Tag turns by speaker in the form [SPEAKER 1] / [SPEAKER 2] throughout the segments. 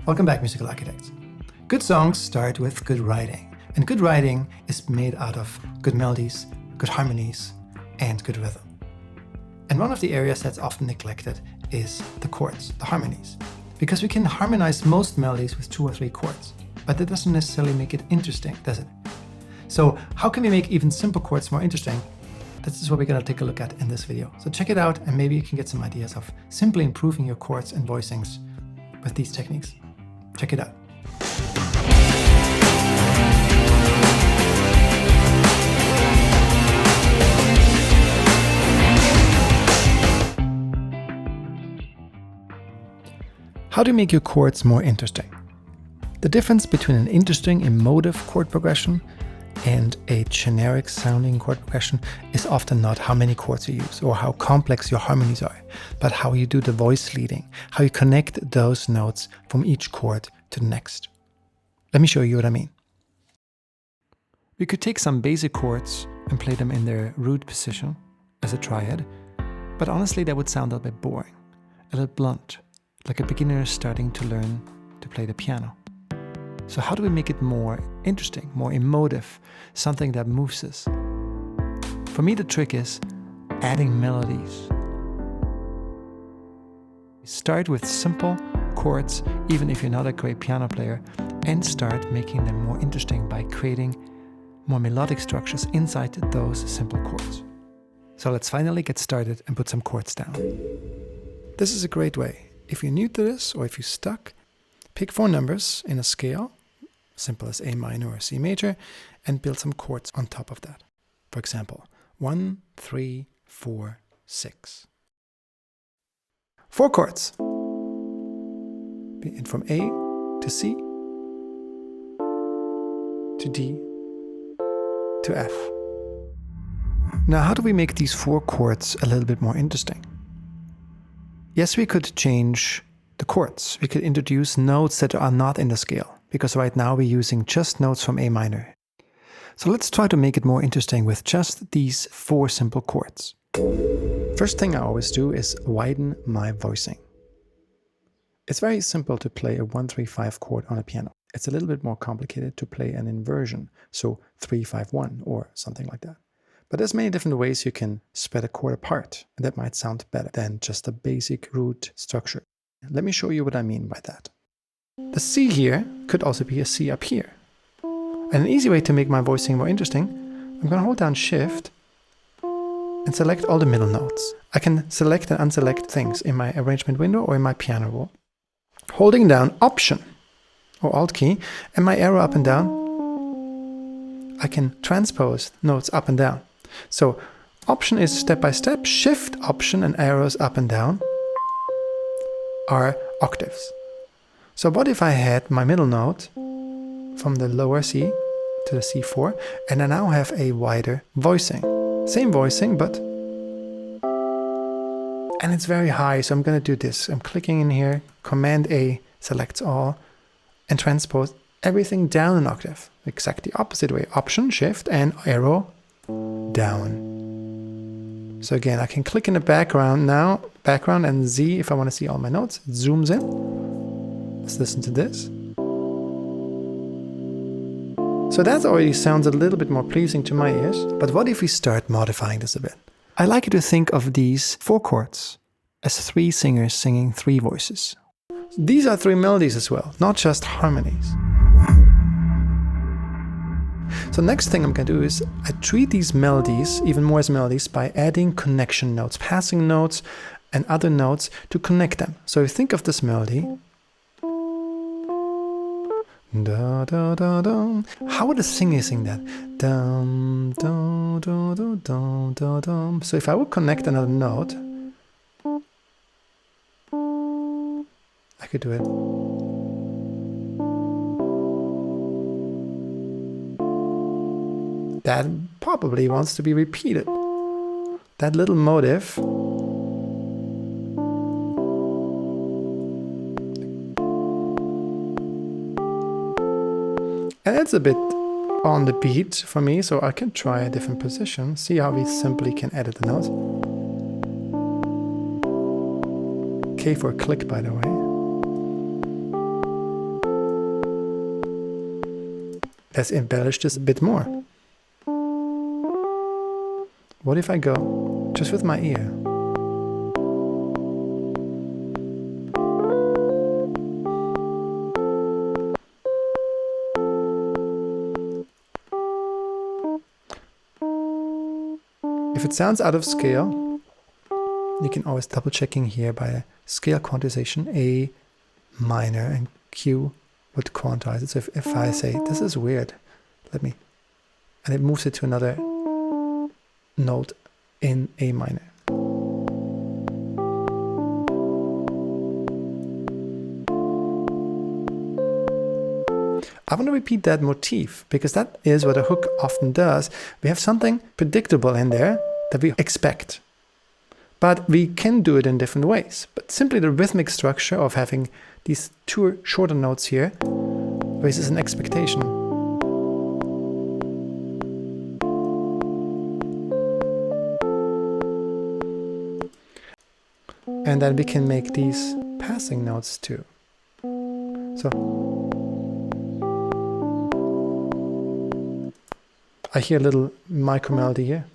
[SPEAKER 1] Welcome back, musical architects. Good songs start with good writing, and good writing is made out of good melodies, good harmonies, and good rhythm. And one of the areas that's often neglected is the chords, the harmonies, because we can harmonize most melodies with 2 or 3 chords, but that doesn't necessarily make it interesting, does it? So how can we make even simple chords more interesting? This is what we're going to take a look at in this video. So check it out, and maybe you can get some ideas of simply improving your chords and voicings with these techniques. Check it out. How do you make your chords more interesting? The difference between an interesting emotive chord progression and a generic sounding chord progression is often not how many chords you use or how complex your harmonies are, but how you do the voice leading, how you connect those notes from each chord to the next. Let me show you what I mean. We could take some basic chords and play them in their root position as a triad, but honestly that would sound a little bit boring, a little blunt, like a beginner starting to learn to play the piano. So how do we make it more interesting, more emotive, something that moves us? For me, the trick is adding melodies. Start with simple chords, even if you're not a great piano player, and start making them more interesting by creating more melodic structures inside those simple chords. So let's finally get started and put some chords down. This is a great way. If you're new to this or if you're stuck, pick 4 numbers in a scale, simple as A minor or C major, and build some chords on top of that. For example, 1, 3, 4, 6. 4 chords. And from A to C to D to F. Now, how do we make these 4 chords a little bit more interesting? Yes, we could change the chords. We could introduce notes that are not in the scale, because right now we're using just notes from A minor. So let's try to make it more interesting with just these 4 simple chords. First thing I always do is widen my voicing. It's very simple to play a 1-3-5 chord on a piano. It's a little bit more complicated to play an inversion, so 3-5-1 or something like that. But there's many different ways you can spread a chord apart, and that might sound better than just a basic root structure. Let me show you what I mean by that. The C here could also be a C up here. And an easy way to make my voicing more interesting, I'm going to hold down Shift and select all the middle notes. I can select and unselect things in my arrangement window or in my piano roll. Holding down Option or Alt key and my arrow up and down, I can transpose notes up and down. So Option is step by step, Shift, Option, and arrows up and down are octaves. So what if I had my middle note from the lower C to the C4, and I now have a wider voicing. Same voicing, but... and it's very high, so I'm going to do this. I'm clicking in here, Command A selects all, and transpose everything down an octave. Exactly opposite way. Option, Shift, and arrow down. So again, I can click in the background now, background and Z if I want to see all my notes. It zooms in. Let's listen to this. So that already sounds a little bit more pleasing to my ears. But what if we start modifying this a bit? I like you to think of these 4 chords as 3 singers singing 3 voices. These are 3 melodies as well, not just harmonies. So next thing I'm going to do is I treat these melodies even more as melodies by adding connection notes, passing notes and other notes to connect them. So you think of this melody. Da, da, da, da. How would a singer sing that? Dum, dum, dum, dum, dum, dum, dum. So if I would connect another note, I could do it. That probably wants to be repeated. That little motive. And it's a bit on the beat for me, so I can try a different position. See how we simply can edit the notes. K for click, by the way. Let's embellish this a bit more. What if I go just with my ear? If it sounds out of scale, you can always double checking here by scale quantization, A minor and Q would quantize it. So if I say, this is weird, and it moves it to another note in A minor. I want to repeat that motif because that is what a hook often does. We have something predictable in there that we expect, but we can do it in different ways. But simply the rhythmic structure of having these two shorter notes here raises an expectation. And then we can make these passing notes too. So I hear a little micro melody here.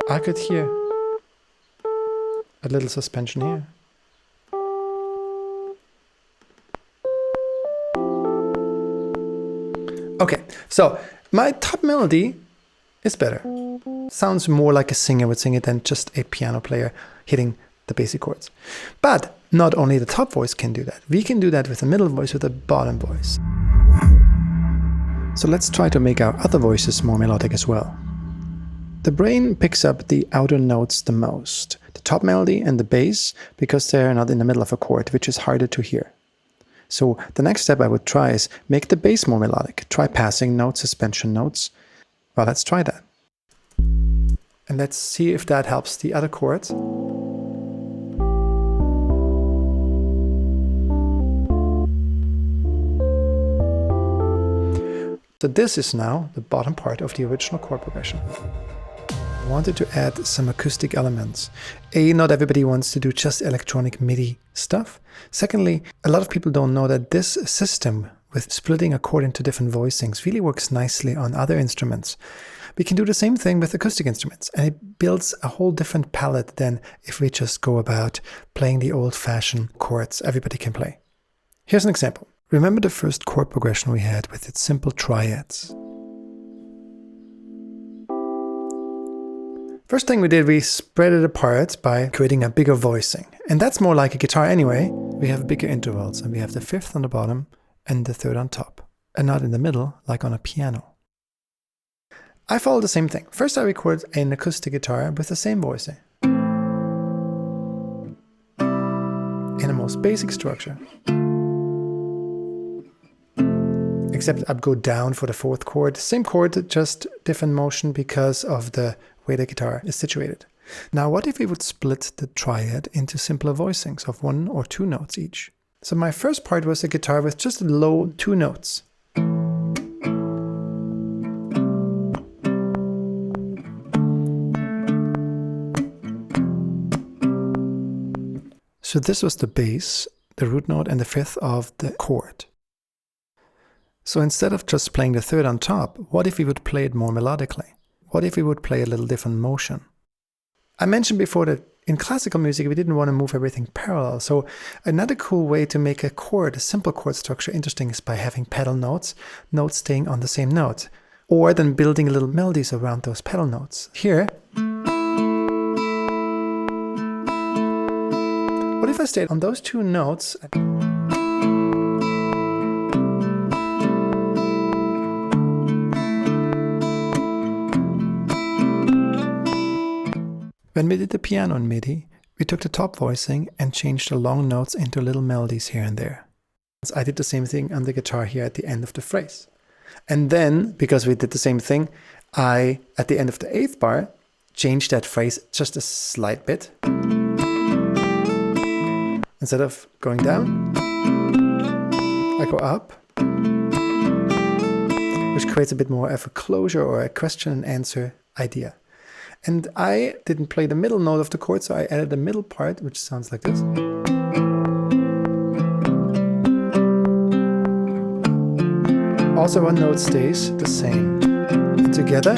[SPEAKER 1] I could hear a little suspension here. Okay, so my top melody is better. Sounds more like a singer would sing it than just a piano player hitting the basic chords. But not only the top voice can do that. We can do that with the middle voice, with the bottom voice. So let's try to make our other voices more melodic as well. The brain picks up the outer notes the most, the top melody and the bass, because they're not in the middle of a chord, which is harder to hear. So the next step I would try is make the bass more melodic. Try passing notes, suspension notes. Well, let's try that. And let's see if that helps the other chords. So this is now the bottom part of the original chord progression. I wanted to add some acoustic elements. Not everybody wants to do just electronic MIDI stuff. Secondly, a lot of people don't know that this system with splitting a chord into different voicings really works nicely on other instruments. We can do the same thing with acoustic instruments, and it builds a whole different palette than if we just go about playing the old-fashioned chords everybody can play. Here's an example. Remember the first chord progression we had with its simple triads? First thing we did, we spread it apart by creating a bigger voicing. And that's more like a guitar anyway. We have bigger intervals, and we have the fifth on the bottom and the third on top, and not in the middle like on a piano. I follow the same thing. First I record an acoustic guitar with the same voicing. In the most basic structure. Except I go down for the fourth chord. Same chord, just different motion because of the way the guitar is situated. Now what if we would split the triad into simpler voicings of 1 or 2 notes each? So my first part was a guitar with just low 2 notes. So this was the bass, the root note, and the fifth of the chord. So instead of just playing the third on top, what if we would play it more melodically? What if we would play a little different motion? I mentioned before that in classical music, we didn't want to move everything parallel. So another cool way to make a chord, a simple chord structure, interesting is by having pedal notes, notes staying on the same note, or then building little melodies around those pedal notes. Here, what if I stayed on those 2 notes? When we did the piano in MIDI, we took the top voicing and changed the long notes into little melodies here and there. So I did the same thing on the guitar here at the end of the phrase. And then, because we did the same thing, I, at the end of the 8th bar, changed that phrase just a slight bit. Instead of going down, I go up, which creates a bit more of a closure or a question and answer idea. And I didn't play the middle note of the chord, so I added the middle part, which sounds like this. Also, one note stays the same. And together,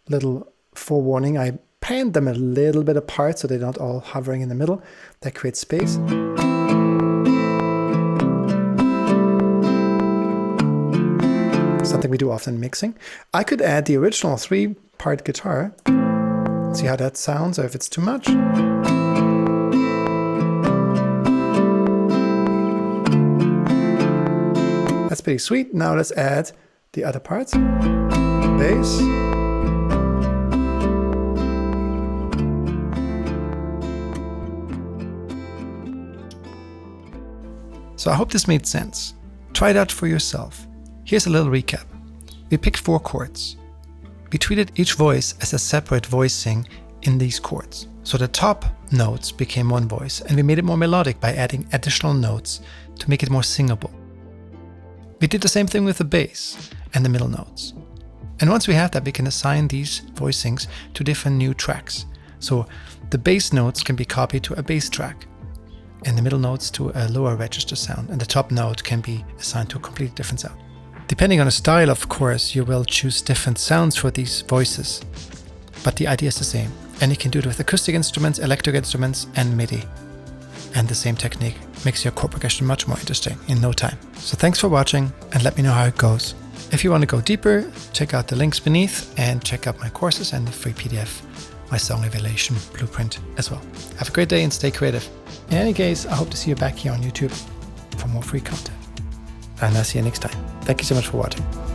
[SPEAKER 1] little forewarning, I panned them a little bit apart so they're not all hovering in the middle. That creates space. Something we do often in mixing. I could add the original 3-part guitar. See how that sounds, or if it's too much. That's pretty sweet. Now let's add the other parts. Bass. So I hope this made sense. Try it out for yourself. Here's a little recap. We picked 4 chords. We treated each voice as a separate voicing in these chords. So the top notes became one voice, and we made it more melodic by adding additional notes to make it more singable. We did the same thing with the bass and the middle notes. And once we have that, we can assign these voicings to different new tracks. So the bass notes can be copied to a bass track, and the middle notes to a lower register sound, and the top note can be assigned to a completely different sound. Depending on the style, of course, you will choose different sounds for these voices, but the idea is the same. And you can do it with acoustic instruments, electric instruments, and MIDI. And the same technique makes your chord progression much more interesting in no time. So thanks for watching, and let me know how it goes. If you want to go deeper, check out the links beneath and check out my courses and the free PDF, my song evaluation blueprint as well. Have a great day and stay creative. In any case, I hope to see you back here on YouTube for more free content. And I'll see you next time. Thank you so much for watching.